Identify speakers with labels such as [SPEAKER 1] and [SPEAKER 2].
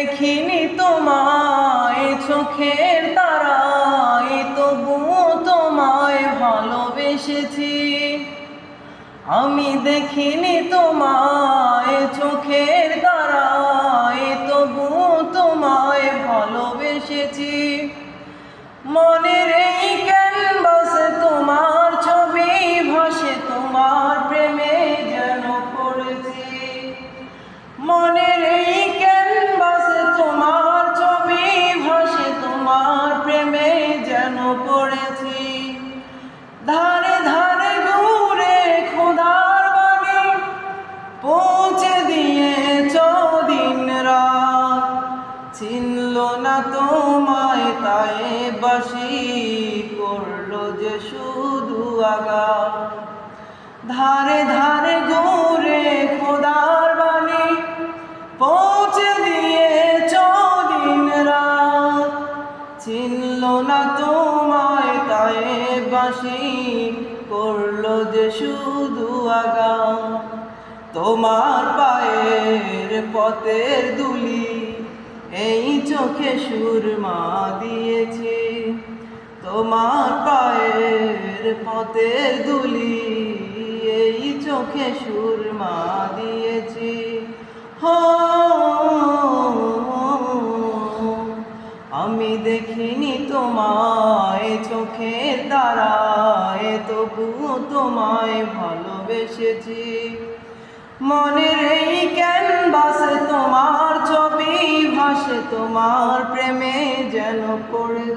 [SPEAKER 1] দেখিনি তোমায় চোখের তারায়, তবুও তোমায় ভালোবেসেছি। আমি দেখিনি তোমায় চোখের তারায়, তবুও তোমায় ভালোবেসেছি। মনের এই ক্যানভাসে তোমার ছবি ভাসে, তোমার প্রেমে যেন পড়েছি। মনের এই ক্যানভাসে তোমার ছবি ভাসে, তোমার প্রেমে যেন পড়েছি। ধারে ধারে ঘুরে খোদার বাণী পৌঁছে দিয়েছ দিন রাত, চিনল না তোমায় তাই বাসি করলো যে শুধু আঘাত। ধারে ধারে ঘুরে খোদার বাণী পৌঁছে দিয়েছ দিন রাত, চিনল না তোমায় তাই বাসি করলো যে শুধু আঘাত। তোমার পায়ের পথের দুলি এই চোখে সুরমা দিয়েছি। তোমার পায়ের পথের দুলি এই চোখে সুরমা দিয়েছি। হো আমি দেখিনি তোমায় চোখের তারায়, তবুও তোমায় ভালোবেসেছি। মনের এই ক্যানভাসে তোমার ছবি ভাসে, তোমার প্রেমে যেন পড়েছি।